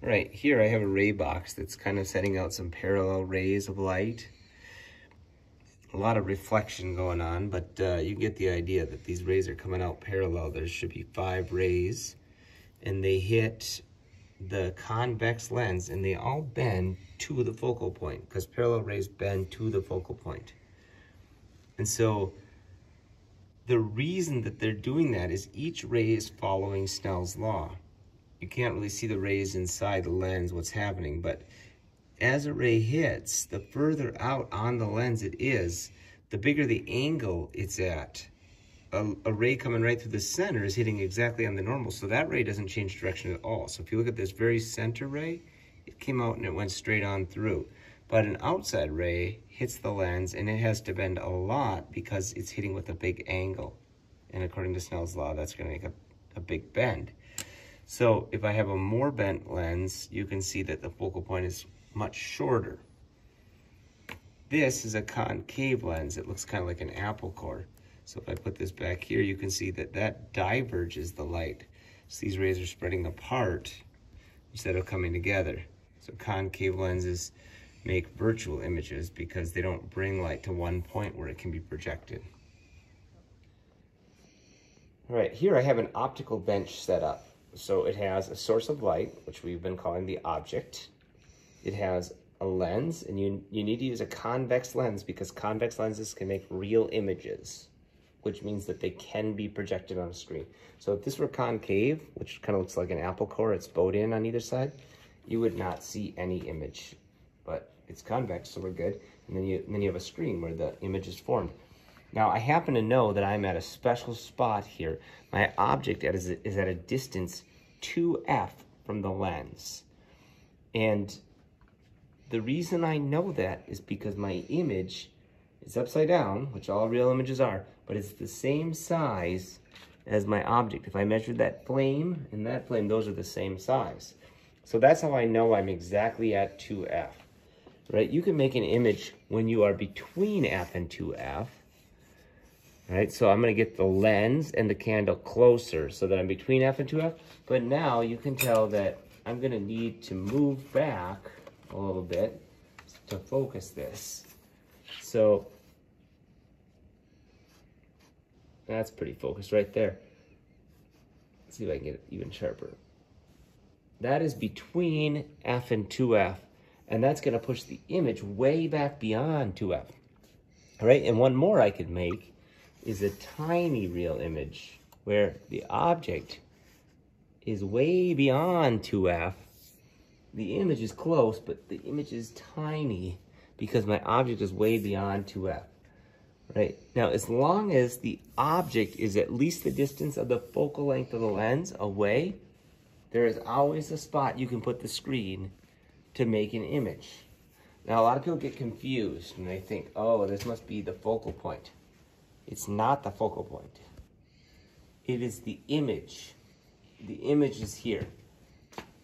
Right, here I have a ray box that's kind of sending out some parallel rays of light. A lot of reflection going on, but you get the idea that these rays are coming out parallel. There should be 5 rays, and they hit the convex lens, and they all bend to the focal point, because parallel rays bend to the focal point. And so the reason that they're doing that is each ray is following Snell's law. You can't really see the rays inside the lens, what's happening, but as a ray hits, the further out on the lens it is, the bigger the angle it's at. A ray coming right through the center is hitting exactly on the normal, so that ray doesn't change direction at all. So if you look at this very center ray, it came out and it went straight on through. But an outside ray hits the lens and it has to bend a lot because it's hitting with a big angle. And according to Snell's law, that's going to make a big bend. So if I have a more bent lens, you can see that the focal point is much shorter. This is a concave lens. It looks kind of like an apple core. So if I put this back here, you can see that that diverges the light. So these rays are spreading apart instead of coming together. So concave lenses make virtual images because they don't bring light to one point where it can be projected. All right, here I have an optical bench set up. So it has a source of light, which we've been calling the object. It has a lens, and you need to use a convex lens because convex lenses can make real images, which means that they can be projected on a screen. So if this were concave, which kind of looks like an apple core, it's bowed in on either side, you would not see any image. But it's convex, so we're good. And then you have a screen where the image is formed. Now, I happen to know that I'm at a special spot here. My object is at a distance 2f from the lens. And the reason I know that is because my image is upside down, which all real images are, but it's the same size as my object. If I measured that flame and that flame, those are the same size. So that's how I know I'm exactly at 2f, right? You can make an image when you are between f and 2f. All right, so I'm going to get the lens and the candle closer so that I'm between f and 2f. But now you can tell that I'm going to need to move back a little bit to focus this. So that's pretty focused right there. Let's see if I can get it even sharper. That is between f and 2f, and that's going to push the image way back beyond 2f. All right, and one more I could make is a tiny real image where the object is way beyond 2f. The image is close, but the image is tiny because my object is way beyond 2f. Right? Now, as long as the object is at least the distance of the focal length of the lens away, there is always a spot you can put the screen to make an image. Now, a lot of people get confused and they think, oh, this must be the focal point. It's not the focal point. It is the image. The image is here.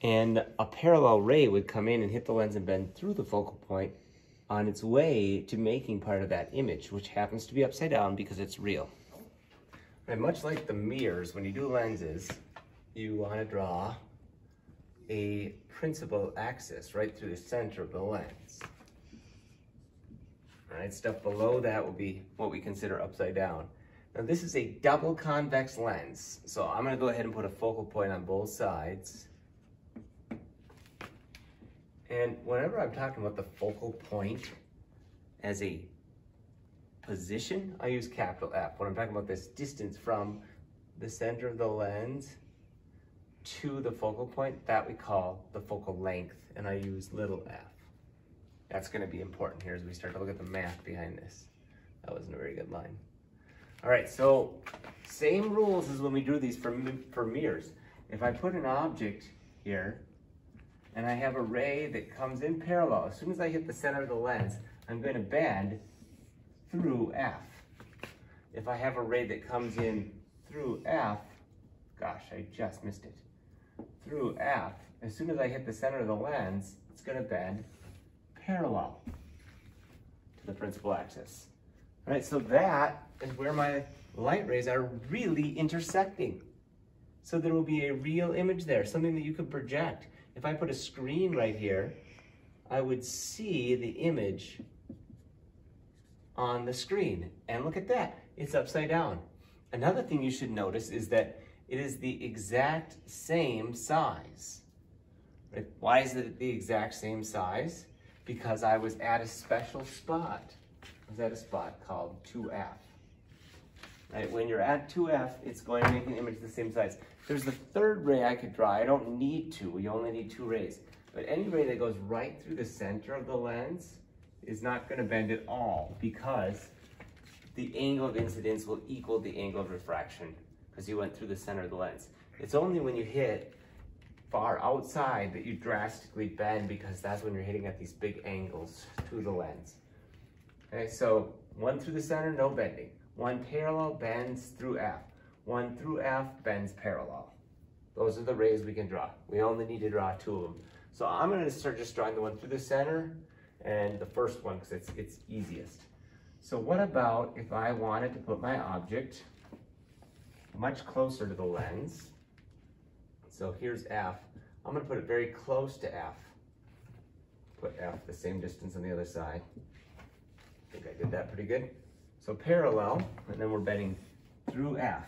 And a parallel ray would come in and hit the lens and bend through the focal point on its way to making part of that image, which happens to be upside down because it's real. And much like the mirrors, when you do lenses, you want to draw a principal axis right through the center of the lens. All right, stuff below that will be what we consider upside down. Now this is a double convex lens, so I'm going to go ahead and put a focal point on both sides. And whenever I'm talking about the focal point as a position, I use capital F. When I'm talking about this distance from the center of the lens to the focal point, that we call the focal length, and I use little f. That's going to be important here as we start to look at the math behind this. That wasn't a very good line. All right, so same rules as when we drew these for mirrors. If I put an object here, and I have a ray that comes in parallel, as soon as I hit the center of the lens, I'm going to bend through F. If I have a ray that comes in through F, gosh, I just missed it, through F, as soon as I hit the center of the lens, it's going to bend parallel to the principal axis. All right, so that is where my light rays are really intersecting. So there will be a real image there, something that you could project. if I put a screen right here, I would see the image on the screen. And look at that, it's upside down. Another thing you should notice is that it is the exact same size. Right? Why is it the exact same size? Because I was at a special spot. I was at a spot called 2F. Right? When you're at 2F, it's going to make an image the same size. There's the third ray I could draw. I don't need two. You only need 2 rays. But any ray that goes right through the center of the lens is not going to bend at all, because the angle of incidence will equal the angle of refraction, because you went through the center of the lens. It's only when you hit far outside that you drastically bend, because that's when you're hitting at these big angles to the lens. Okay, so 1 through the center, no bending. 1 parallel bends through F. 1 through F bends parallel. Those are the rays we can draw. We only need to draw 2 of them. So I'm going to start just drawing the one through the center and the first one, because it's easiest. So what about if I wanted to put my object much closer to the lens? So here's F. I'm going to put it very close to F. Put F the same distance on the other side. I think I did that pretty good. So parallel, and then we're bending through F.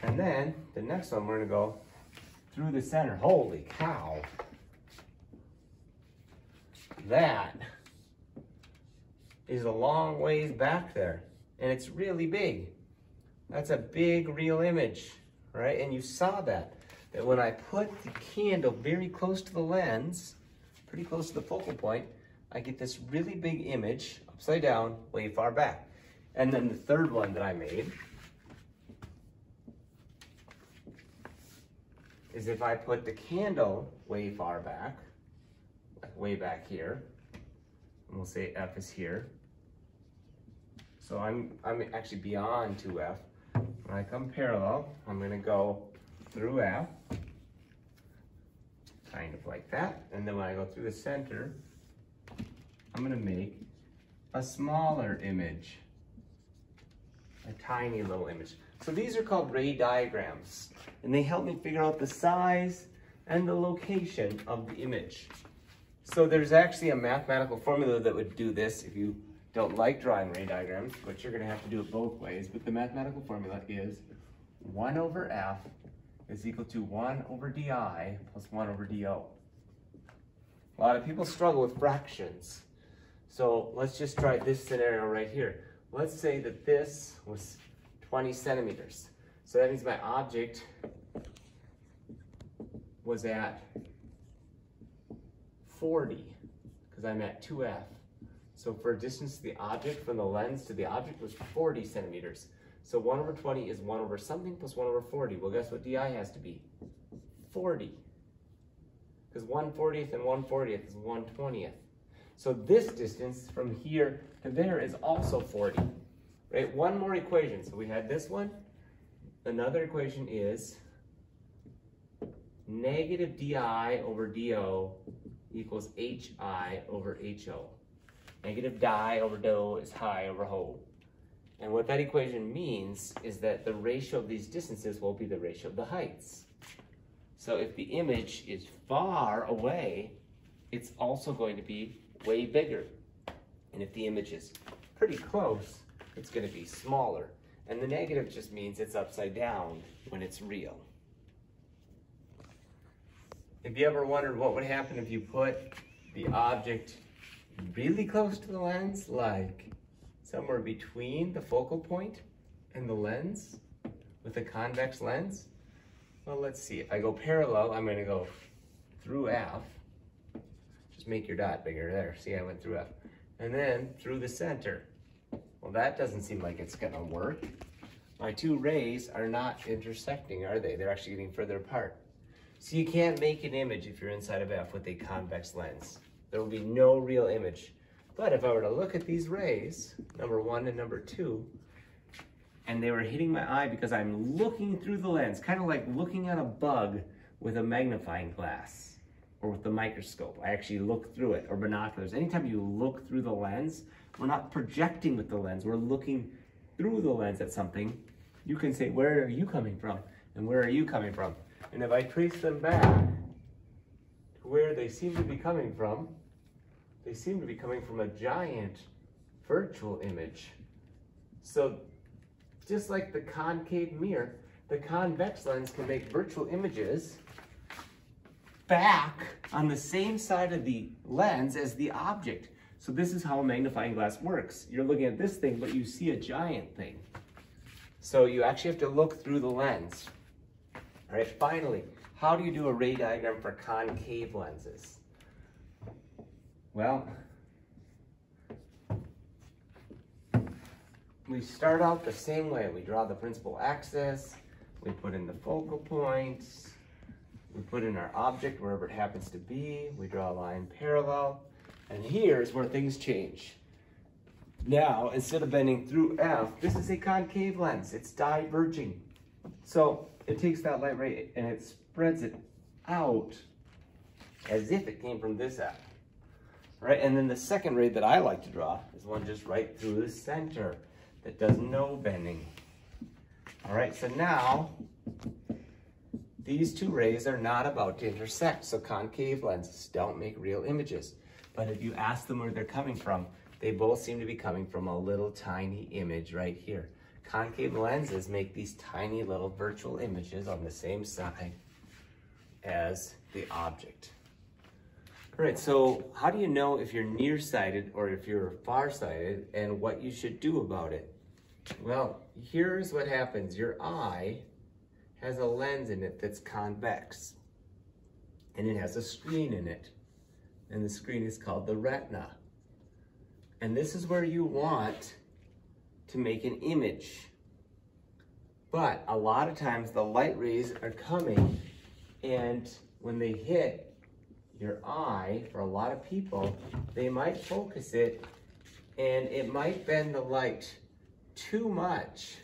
And then the next one, we're going to go through the center. Holy cow. That is a long ways back there, and it's really big. That's a big real image, right? And you saw that when I put the candle very close to the lens, pretty close to the focal point, I get this really big image upside down way far back. And then the third one that I made is if I put the candle way far back, way back here, and we'll say F is here. So I'm actually beyond 2F. When I come parallel, I'm going to go through F, kind of like that. And then when I go through the center, I'm going to make a smaller image, a tiny little image. So these are called ray diagrams, and they help me figure out the size and the location of the image. So there's actually a mathematical formula that would do this if you don't like drawing ray diagrams, but you're going to have to do it both ways. But the mathematical formula is 1 over F is equal to 1 over DI plus 1 over DO. A lot of people struggle with fractions. So let's just try this scenario right here. Let's say that this was 20 centimeters. So that means my object was at 40, because I'm at 2F. So for distance to the object, from the lens to the object, was 40 centimeters. So 1 over 20 is 1 over something plus 1 over 40. Well, guess what DI has to be? 40. Because 1/40 and 1/40 is 1/20. So this distance from here to there is also 40. Right? One more equation. So we had this one. Another equation is negative DI over DO equals HI over HO. Negative di over do is high over ho. And what that equation means is that the ratio of these distances will be the ratio of the heights. So if the image is far away, it's also going to be way bigger. And if the image is pretty close, it's going to be smaller. And the negative just means it's upside down when it's real. Have you ever wondered what would happen if you put the object really close to the lens, like somewhere between the focal point and the lens with a convex lens? Well, let's see. If I go parallel, I'm going to go through F. Just make your dot bigger there. See, I went through F. And then through the center. Well, that doesn't seem like it's going to work. My two rays are not intersecting, are they? They're actually getting further apart. So you can't make an image if you're inside of F with a convex lens. There will be no real image. But if I were to look at these rays, number 1 and number 2, and they were hitting my eye because I'm looking through the lens, kind of like looking at a bug with a magnifying glass or with the microscope. I actually look through it, or binoculars. Anytime you look through the lens, we're not projecting with the lens, we're looking through the lens at something. You can say, where are you coming from? And where are you coming from? And if I trace them back where they seem to be coming from, they seem to be coming from a giant virtual image. So just like the concave mirror, the convex lens can make virtual images back on the same side of the lens as the object. So this is how a magnifying glass works. You're looking at this thing, but you see a giant thing. So you actually have to look through the lens. All right, finally, how do you do a ray diagram for concave lenses? Well, we start out the same way. We draw the principal axis, we put in the focal points, we put in our object wherever it happens to be, we draw a line parallel, and here's where things change. Now, instead of bending through F, this is a concave lens. It's diverging. So it takes that light ray and it spreads it out as if it came from this F. Right? And then the second ray that I like to draw is one just right through the center that does no bending. All right, so now these two rays are not about to intersect, so concave lenses don't make real images. But if you ask them where they're coming from, they both seem to be coming from a little tiny image right here. Concave lenses make these tiny little virtual images on the same side as the object. All right, so how do you know if you're nearsighted or if you're farsighted and what you should do about it? Well, here's what happens. Your eye has a lens in it that's convex, and it has a screen in it, and the screen is called the retina. And this is where you want to make an image. But a lot of times the light rays are coming, and when they hit your eye, for a lot of people, they might focus it and it might bend the light too much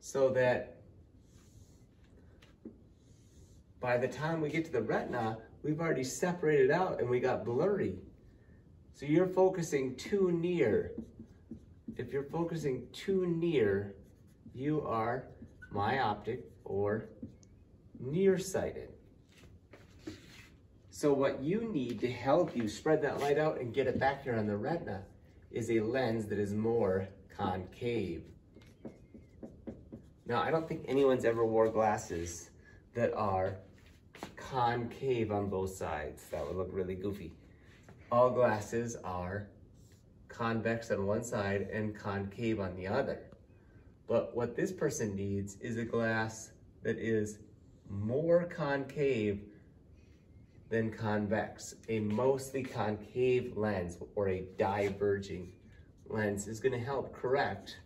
so that by the time we get to the retina, we've already separated out and we got blurry. So you're focusing too near. If you're focusing too near, you are myopic or nearsighted. So what you need to help you spread that light out and get it back here on the retina is a lens that is more concave. Now, I don't think anyone's ever wore glasses that are concave on both sides. That would look really goofy. All glasses are convex on one side and concave on the other. But what this person needs is a glass that is more concave than convex. A mostly concave lens or a diverging lens is going to help correct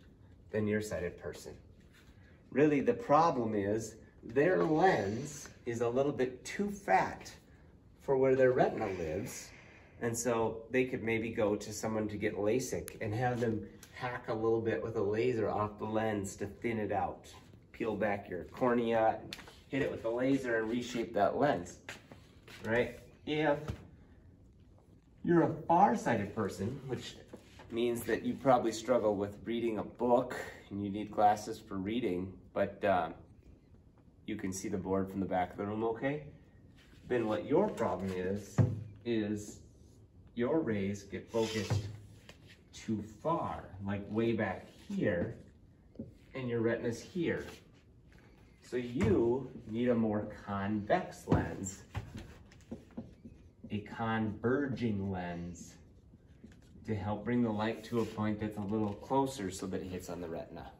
the nearsighted person. Really, the problem is their lens is a little bit too fat for where their retina lives, and so they could maybe go to someone to get LASIK and have them hack a little bit with a laser off the lens to thin it out. Peel back your cornea, hit it with the laser and reshape that lens, right? If you're a farsighted person, which means that you probably struggle with reading a book and you need glasses for reading, but you can see the board from the back of the room okay, then what your problem is your rays get focused too far, like way back here, and your retina's here. So you need a more convex lens, a converging lens, to help bring the light to a point that's a little closer so that it hits on the retina.